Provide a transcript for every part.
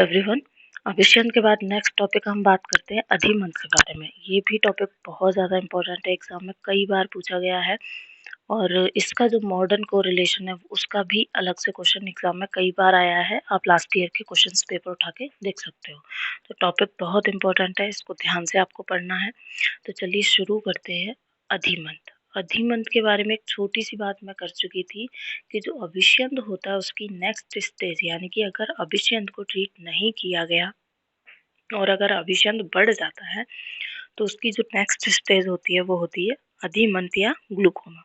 Everyone. अभिष्यन के बाद next topic हम बात करते हैं अधिमंत के बारे में। ये भी टॉपिक बहुत ज़्यादा इंपॉर्टेंट है, एग्जाम में कई बार पूछा गया है और इसका जो मॉडर्न कोरिलेशन है उसका भी अलग से क्वेश्चन एग्जाम में कई बार आया है। आप लास्ट ईयर के क्वेश्चंस पेपर उठा के देख सकते हो। तो टॉपिक बहुत इंपॉर्टेंट है, इसको ध्यान से आपको पढ़ना है। तो चलिए शुरू करते हैं। अधिमंत अधिमंत के बारे में एक छोटी सी बात मैं कर चुकी थी कि जो अभिष्यंद होता है उसकी नेक्स्ट स्टेज, यानी कि अगर अभिष्यंद को ट्रीट नहीं किया गया और अगर अभिष्यंद बढ़ जाता है तो उसकी जो नेक्स्ट स्टेज होती है वो होती है अधिमंत या ग्लूकोमा।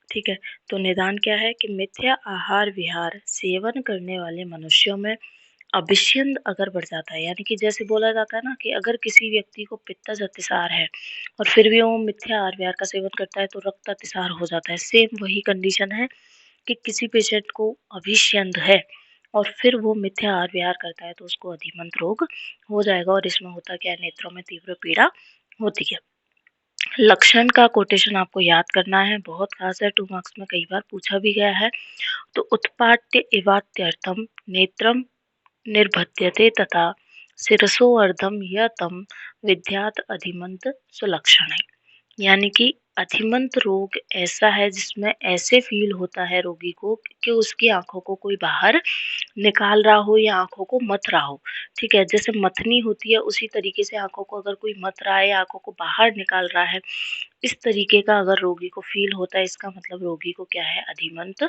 ठीक है, तो निदान क्या है कि मिथ्या आहार विहार सेवन करने वाले मनुष्यों में अभिष्यंद अगर बढ़ जाता है, यानी कि जैसे बोला जाता है ना कि अगर किसी व्यक्ति को पित्तज अतिसार है और फिर भी वो मिथ्या आहार विहार का सेवन करता है तो रक्त अतिसार हो जाता है। सेम वही कंडीशन है कि किसी पेशेंट को अभिष्यंद है और फिर वो मिथ्या आहार विहार करता है तो उसको अधिमंत रोग हो जाएगा। और इसमें होता क्या है, नेत्रों में तीव्र पीड़ा होती है। लक्षण का कोटेशन आपको याद करना है, बहुत खास है, 2 मार्क्स में कई बार पूछा भी गया है। तो उत्पाट्य एवात्यर्थम नेत्रम निर्भद्यते तथा शिरसो अर्धम यतम विद्यात अधिमंत सुलक्षण है। यानी कि अधिमंत रोग ऐसा है जिसमें ऐसे फील होता है रोगी को कि उसकी आंखों को कोई बाहर निकाल रहा हो या आंखों को मथ रहा हो। ठीक है, जैसे मथनी होती है उसी तरीके से आंखों को अगर कोई मथ रहा है या आंखों को बाहर निकाल रहा है, इस तरीके का अगर रोगी को फील होता है, इसका मतलब रोगी को क्या है, अधिमंत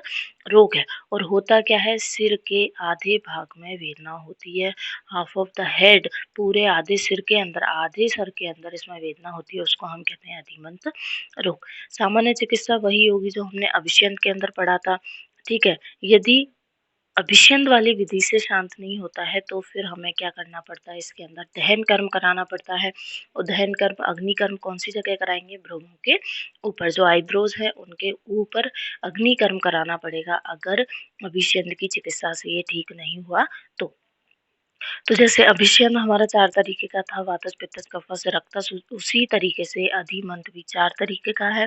रोग है। और होता क्या है, सिर के आधे भाग में वेदना होती है। हाफ ऑफ द हेड, पूरे आधे सिर के अंदर, आधे सर के अंदर इसमें वेदना होती है, उसको हम कहते हैं अधिमंत रोग। सामान्य चिकित्सा वही होगी जो हमने अभिष्यंद के अंदर पढ़ा था। ठीक है, यदि अभिष्यंद वाली विधि से शांत नहीं होता है तो फिर हमें क्या करना पड़ता है, इसके अंदर दहन कर्म कराना पड़ता है। और दहन कर्म, अग्नि कर्म कौन सी जगह कराएंगे, भ्रूणों के ऊपर, जो आईब्रोज है उनके ऊपर अग्नि कर्म कराना पड़ेगा अगर अभिष्यंद की चिकित्सा से ये ठीक नहीं हुआ तो जैसे अभिष्यंद हमारा 4 तरीके का था, वातज पित्तज कफज रक्तज, उसी तरीके से अधिमंत भी 4 तरीके का है।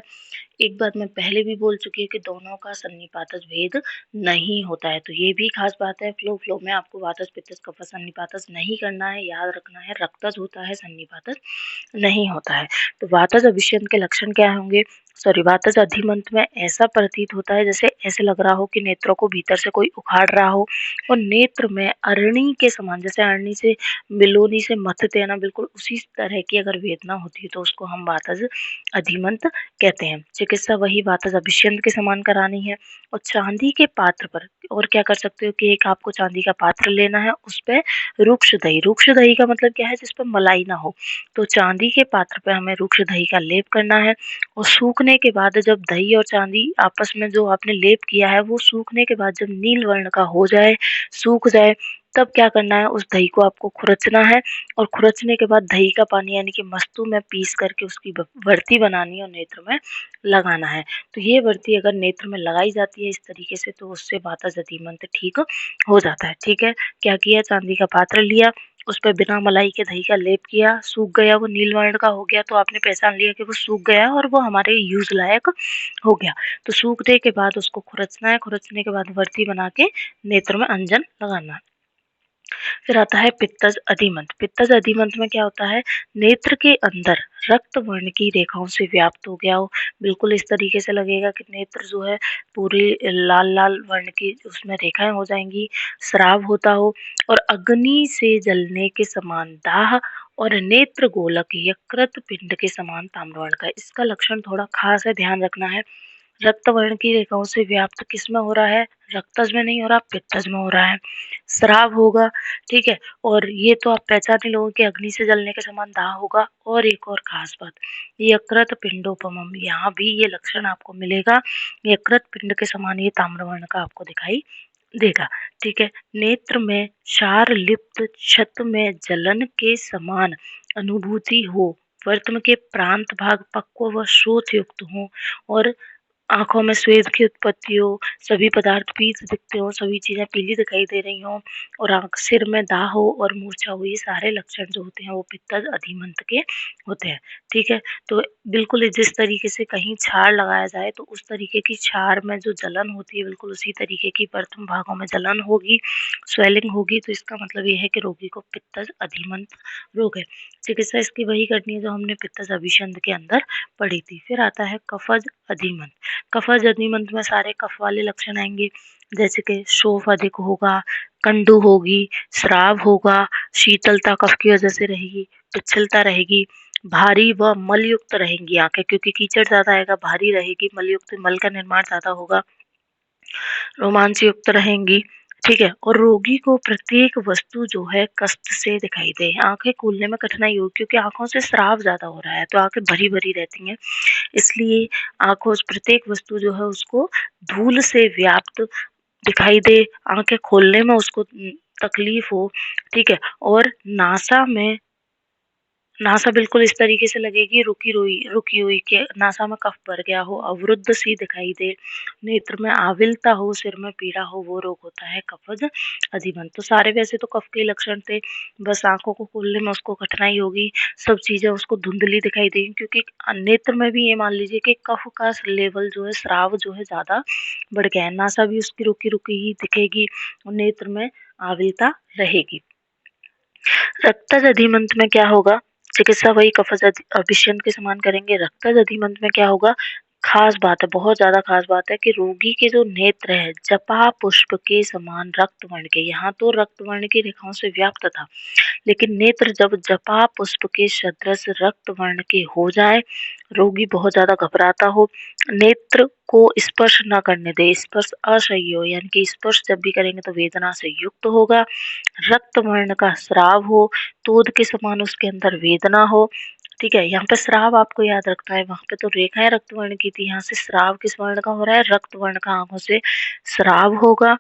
एक बात मैं पहले भी बोल चुकी हूँ कि दोनों का सन्निपातज भेद नहीं होता है, तो ये भी खास बात है। फ्लो में आपको वातज पित्तज कफज सन्निपातज नहीं करना है, याद रखना है रक्तज होता है, सन्निपातज नहीं होता है। तो वातज अभिष्यंद के लक्षण क्या होंगे, वातज अधिमंत में ऐसा प्रतीत होता है जैसे ऐसे लग रहा हो कि नेत्रों को भीतर से कोई उखाड़ रहा हो और नेत्र में अरणी के समान, जैसे अरणी से बिलोनी से मथते हैं ना, बिल्कुल उसी तरह की अगर वेदना होती है तो उसको हम वातज अधिमंत कहते हैं। चिकित्सा वही वातज अभिष्यंद के समान करानी है। और चांदी के पात्र पर और क्या कर सकते हो कि एक आपको चांदी का पात्र लेना है, उस पर रूक्ष दही का मतलब क्या है, जिस पर मलाई ना हो, तो चांदी के पात्र पे हमें रूक्ष दही का लेप करना है। और सूखने के बाद जब दही और चांदी आपस में जो आपने लेप किया है वो सूखने के बाद जब नील वर्ण का हो जाए, सूख जाए, तब क्या करना है, उस दही को आपको खुरचना है। और खुरचने के बाद दही का पानी यानी कि मस्तू में पीस करके उसकी वर्ती बनानी है और नेत्र में लगाना है। तो ये वर्ती अगर नेत्र में लगाई जाती है इस तरीके से तो उससे वातज अधिमंत ठीक हो जाता है। ठीक है, क्या किया, चांदी का पात्र लिया, उस पर बिना मलाई के दही का लेप किया, सूख गया, वो नील वर्ण का हो गया, तो आपने पहचान लिया कि वो सूख गया और वो हमारे यूज लायक हो गया। तो सूखने के बाद उसको खुरचना है, खुरचने के बाद वर्ती बना के नेत्र में अंजन लगाना है। फिर आता है पित्तज अधिमंत। पित्तज अधिमंत में क्या होता है, नेत्र के अंदर रक्त वर्ण की रेखाओं से व्याप्त हो गया हो, बिल्कुल इस तरीके से लगेगा कि नेत्र जो है पूरी लाल लाल वर्ण की उसमें रेखाएं हो जाएंगी, स्राव होता हो और अग्नि से जलने के समान दाह और नेत्र गोलक यकृत पिंड के समान ताम्रवर्ण का। इसका लक्षण थोड़ा खास है, ध्यान रखना है। रक्त वर्ण की रेखाओं से व्याप्त किस में हो रहा है, रक्तज में नहीं हो रहा, पित्तज में हो रहा है, स्राव होगा। ठीक है, और ये तो आप पहचान ही लोगों के अग्नि से जलने के समान दाह होगा। और एक और खास बात, यकृत पिंडोपमम, यहाँ भी ये लक्षण आपको मिलेगा, यकृत पिंड के समान ये ताम्रवर्ण का आपको दिखाई देगा। ठीक है, नेत्र में क्षार लिप्त छत में जलन के समान अनुभूति हो, वर्तम के प्रांत भाग पक्व व श्रोत युक्त हो और आँखों में स्वेद की उत्पत्ति हो, सभी पदार्थ पीत दिखते हों, सभी चीज़ें पीली दिखाई दे रही हों और सिर में दाह हो और मूर्छा हो, ये सारे लक्षण जो होते हैं वो पित्तज अधिमंत के होते हैं, ठीक है? तो बिल्कुल जिस तरीके से कहीं छार लगाया जाए तो उस तरीके की छार में जो जलन होती है बिल्कुल उसी तरीके की प्रथम भागों में जलन होगी, स्वेलिंग होगी, तो इसका मतलब ये है कि रोगी को पित्तज अधिमंत रोग है। चिकित्सा इसकी वही करनी है जो हमने पित्तज अभिसंध के अंदर पढ़ी थी। फिर आता है कफज अधिमंत। कफज अधिमंत में सारे कफ वाले लक्षण आएंगे, जैसे कि शोफ अधिक होगा, कंडू होगी, स्राव होगा, शीतलता कफ की वजह से रहेगी, पिच्छलता रहेगी, भारी व मलयुक्त रहेंगी आंखें, क्योंकि कीचड़ ज्यादा आएगा, भारी रहेगी, मलयुक्त, मल का निर्माण ज्यादा होगा, रोमांच युक्त रहेंगी, ठीक है। और रोगी को प्रत्येक वस्तु जो है कष्ट से दिखाई दे, आंखें खोलने में कठिनाई होगी क्योंकि आंखों से स्राव ज्यादा हो रहा है, तो आंखें भरी भरी रहती हैं, इसलिए आंखों प्रत्येक वस्तु जो है उसको धूल से व्याप्त दिखाई दे, आंखें खोलने में उसको तकलीफ हो, ठीक है। और नासा बिल्कुल इस तरीके से लगे कि रुकी हुई के नासा में कफ भर गया हो, अवरुद्ध सी दिखाई दे, नेत्र में आविलता हो, सिर में पीड़ा हो, वो रोग होता है कफज अधिमंत। तो सारे वैसे तो कफ के लक्षण थे, बस आंखों को खोलने में उसको कठिनाई होगी, सब चीजें उसको धुंधली दिखाई देगी, क्योंकि नेत्र में भी ये मान लीजिए कि कफ का लेवल जो है, स्राव जो है ज्यादा बढ़ गया है, नासा भी उसकी रुकी रुकी ही दिखेगी और नेत्र में आविलता रहेगी। रक्तज अधिमंत में क्या होगा? चिकित्सा वही कफज अभिषेक के समान करेंगे। रक्तज अधिमंत में क्या होगा? खास बात है, बहुत ज्यादा खास बात है कि रोगी के जो नेत्र है जपा पुष्प के समान रक्त वर्ण के, यहाँ तो रक्त वर्ण की रेखाओं से व्याप्त था, लेकिन नेत्र जब जपा पुष्प के सदृश रक्त वर्ण के हो जाए, रोगी बहुत ज्यादा घबराता हो, नेत्र को स्पर्श न करने दे, स्पर्श असह्य हो, यानी कि स्पर्श जब भी करेंगे तो वेदना से युक्त होगा, रक्त वर्ण का स्राव हो, दूध के समान उसके अंदर वेदना हो, ठीक है। यहाँ पे स्राव आपको याद रखना है, वहां पे तो रेखाएं रक्त वर्ण की थी, यहाँ से स्राव किस वर्ण का हो रहा है? रक्त वर्ण का आंखों से स्राव होगा,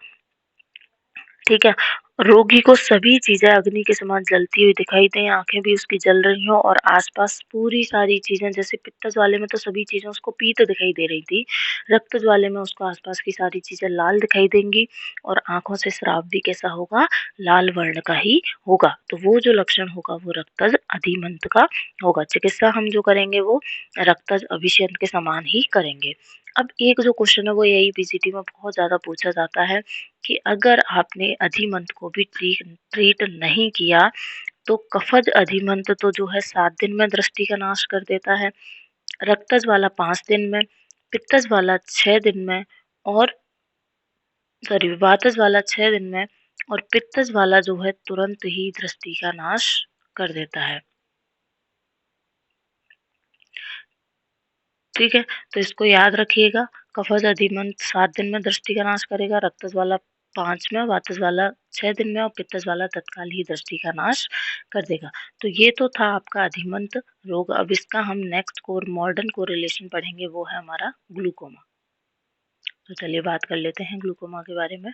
ठीक है। रोगी को सभी चीजें अग्नि के समान जलती हुई दिखाई दें, आंखें भी उसकी जल रही हो और आसपास पूरी सारी चीजें, जैसे पित्तज वाले में तो सभी चीजें उसको पीत दिखाई दे रही थी, रक्तज वाले में उसको आसपास की सारी चीजें लाल दिखाई देंगी और आंखों से स्राव भी कैसा होगा? लाल वर्ण का ही होगा। तो वो जो लक्षण होगा वो रक्तज अधिमंत का होगा। चिकित्सा हम जो करेंगे वो रक्तज अभिषेक के समान ही करेंगे। अब एक जो क्वेश्चन है वो यही पीसीटी में बहुत ज्यादा पूछा जाता है कि अगर आपने अधिमंत को भी ट्रीट नहीं किया तो कफज अधिमंत तो जो है 7 दिन में दृष्टि का नाश कर देता है, रक्तज वाला 5 दिन में, पित्तज वाला 6 दिन में और वातज वाला 6 दिन में और पित्तज वाला जो है तुरंत ही दृष्टि का नाश कर देता है, ठीक है। तो इसको याद रखिएगा, कफज अधिमंत 7 दिन में दृष्टि का नाश करेगा, रक्तज वाला 5 में, वातज वाला 6 दिन में और पित्तज वाला तत्काल ही दृष्टि का नाश कर देगा। तो ये तो था आपका अधिमंत रोग। अब इसका हम नेक्स्ट मॉडर्न कोरिलेशन पढ़ेंगे, वो है हमारा ग्लूकोमा। तो चलिए बात कर लेते हैं ग्लूकोमा के बारे में।